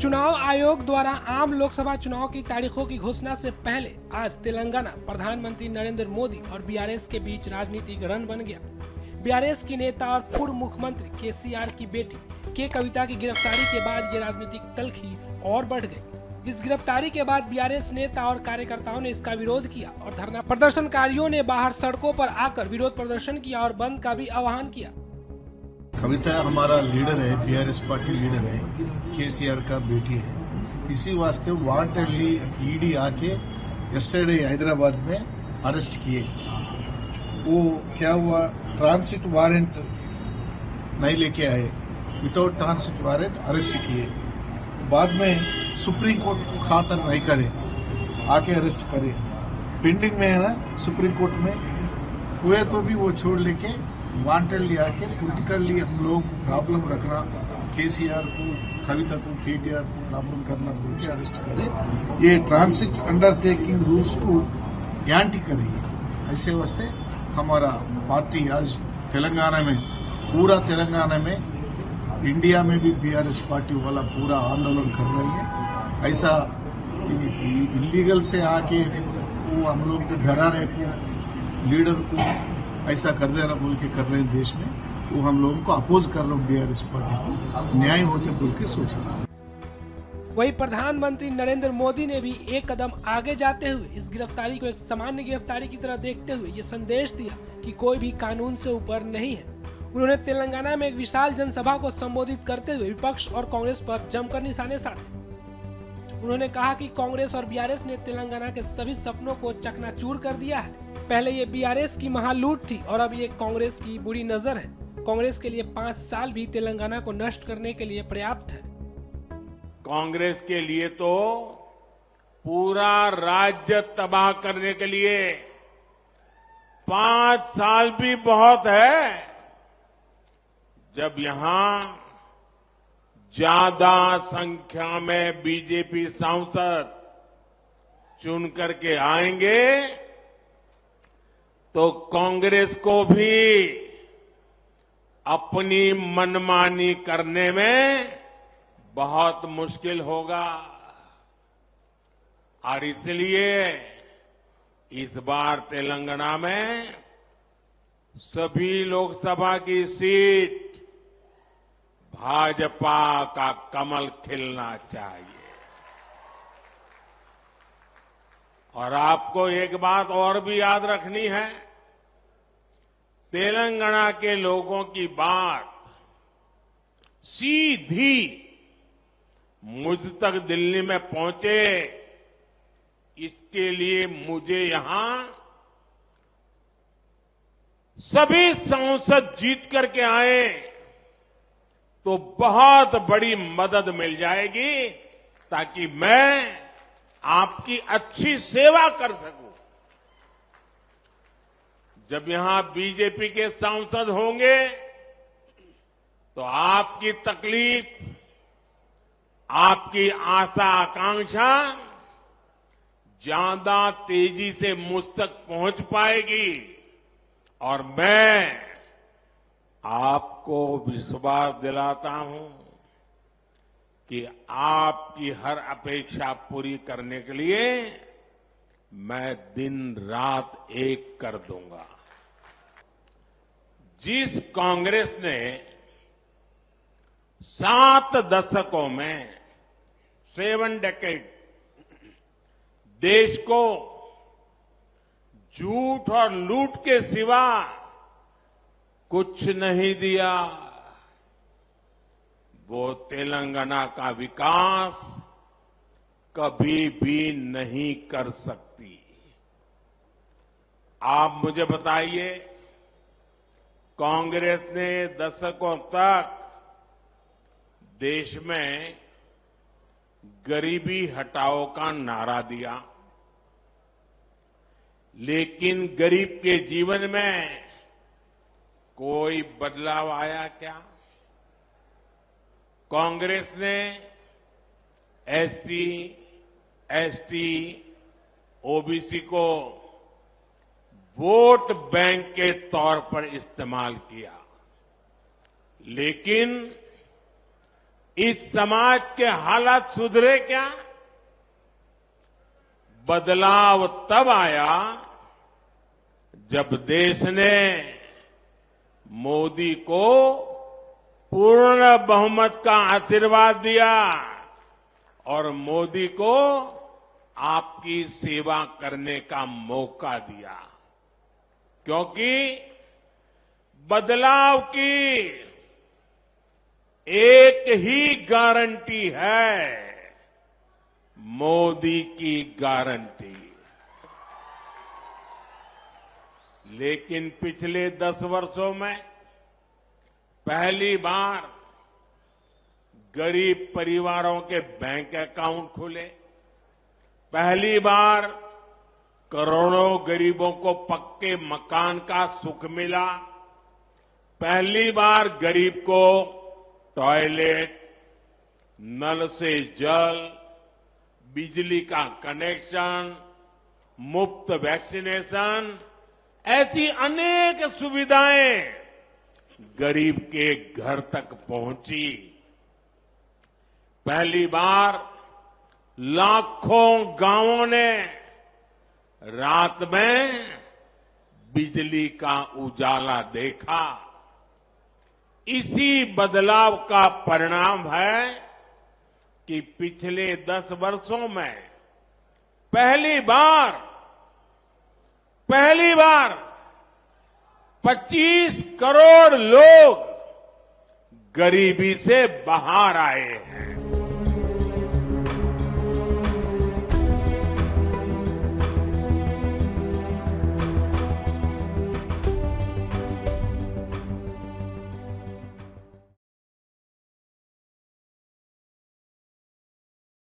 चुनाव आयोग द्वारा आम लोकसभा चुनाव की तारीखों की घोषणा से पहले आज तेलंगाना प्रधानमंत्री नरेंद्र मोदी और बीआरएस के बीच राजनीतिक रण बन गया। बीआरएस की नेता और पूर्व मुख्यमंत्री केसीआर की बेटी के कविता की गिरफ्तारी के बाद ये राजनीतिक तल्खी और बढ़ गई। इस गिरफ्तारी के बाद बीआरएस नेता और कार्यकर्ताओं ने इसका विरोध किया और धरना प्रदर्शनकारियों ने बाहर सड़कों पर आकर विरोध प्रदर्शन किया और बंद का भी आह्वान किया। कविता हमारा लीडर है, बीआरएस पार्टी लीडर है, केसीआर का बेटी है। इसी वास्ते वांटेडली ईडी आके यस्टरडे हैदराबाद में अरेस्ट किए। वो क्या हुआ, ट्रांसिट वारंट नहीं लेके आए, विदाउट ट्रांसिट वारंट अरेस्ट किए। बाद में सुप्रीम कोर्ट को खातर नहीं करे, आके अरेस्ट करे। पेंडिंग में है ना सुप्रीम कोर्ट में, हुए तो भी वो छोड़ लेके वांटेडली आके पोलिटिकली हम लोगों को प्रॉब्लम रखना, केसीआर को, कविता को, केटीआर को प्रॉब्लम करना बोल के अरेस्ट करे। ये ट्रांसिट अंडरटेकिंग रूल्स को एंटी करेगी। ऐसे वास्ते हमारा पार्टी आज तेलंगाना में, पूरा तेलंगाना में, इंडिया में भी बीआरएस पार्टी वाला पूरा आंदोलन कर रही है। ऐसा इलीगल से आके वो हम लोग को डरा रहे को, लीडर को ऐसा कर देना बोल के कर रहे हैं देश में, वो हम लोगों को अपोज कर रहे हैं बीआरएस पार्टी को, न्याय होते बोल के सोच रहे हैं। वहीं प्रधानमंत्री नरेंद्र मोदी ने भी एक कदम आगे जाते हुए इस गिरफ्तारी को एक सामान्य गिरफ्तारी की तरह देखते हुए ये संदेश दिया कि कोई भी कानून से ऊपर नहीं है। उन्होंने तेलंगाना में एक विशाल जनसभा को संबोधित करते हुए विपक्ष और कांग्रेस पर जमकर निशाने साधे। उन्होंने कहा कि कांग्रेस और बीआरएस ने तेलंगाना के सभी सपनों को चकनाचूर कर दिया है। पहले ये बीआरएस की महालूट थी और अब ये कांग्रेस की बुरी नजर है। कांग्रेस के लिए 5 साल भी तेलंगाना को नष्ट करने के लिए पर्याप्त है। कांग्रेस के लिए तो पूरा राज्य तबाह करने के लिए 5 साल भी बहुत है। जब यहां ज्यादा संख्या में बीजेपी सांसद चुन करके आएंगे तो कांग्रेस को भी अपनी मनमानी करने में बहुत मुश्किल होगा। और इसलिए इस बार तेलंगाना में सभी लोकसभा की सीट भाजपा का कमल खिलना चाहिए। और आपको एक बात और भी याद रखनी है, तेलंगाना के लोगों की बात सीधी मुझ तक दिल्ली में पहुंचे, इसके लिए मुझे यहां सभी सांसद जीत करके आए तो बहुत बड़ी मदद मिल जाएगी, ताकि मैं आपकी अच्छी सेवा कर सकूं। जब यहां बीजेपी के सांसद होंगे तो आपकी तकलीफ, आपकी आशा आकांक्षा ज्यादा तेजी से मुझ तक पहुंच पाएगी। और मैं आपको विश्वास दिलाता हूं कि आपकी हर अपेक्षा पूरी करने के लिए मैं दिन रात एक कर दूंगा। जिस कांग्रेस ने 7 दशकों में 7 डेकेड देश को झूठ और लूट के सिवा कुछ नहीं दिया, वो तेलंगाना का विकास कभी भी नहीं कर सकती। आप मुझे बताइए, कांग्रेस ने दशकों तक देश में गरीबी हटाओ का नारा दिया, लेकिन गरीब के जीवन में कोई बदलाव आया क्या? कांग्रेस ने एससी, एसटी, ओबीसी को वोट बैंक के तौर पर इस्तेमाल किया, लेकिन इस समाज के हालात सुधरे क्या? बदलाव तब आया जब देश ने मोदी को पूर्ण बहुमत का आशीर्वाद दिया और मोदी को आपकी सेवा करने का मौका दिया। क्योंकि बदलाव की एक ही गारंटी है, मोदी की गारंटी। लेकिन पिछले 10 वर्षों में पहली बार गरीब परिवारों के बैंक अकाउंट खुले, पहली बार करोड़ों गरीबों को पक्के मकान का सुख मिला, पहली बार गरीब को टॉयलेट, नल से जल, बिजली का कनेक्शन, मुफ्त वैक्सीनेशन, ऐसी अनेक सुविधाएं गरीब के घर तक पहुंची। पहली बार लाखों गांवों ने रात में बिजली का उजाला देखा। इसी बदलाव का परिणाम है कि पिछले 10 वर्षों में पहली बार 25 करोड़ लोग गरीबी से बाहर आए हैं।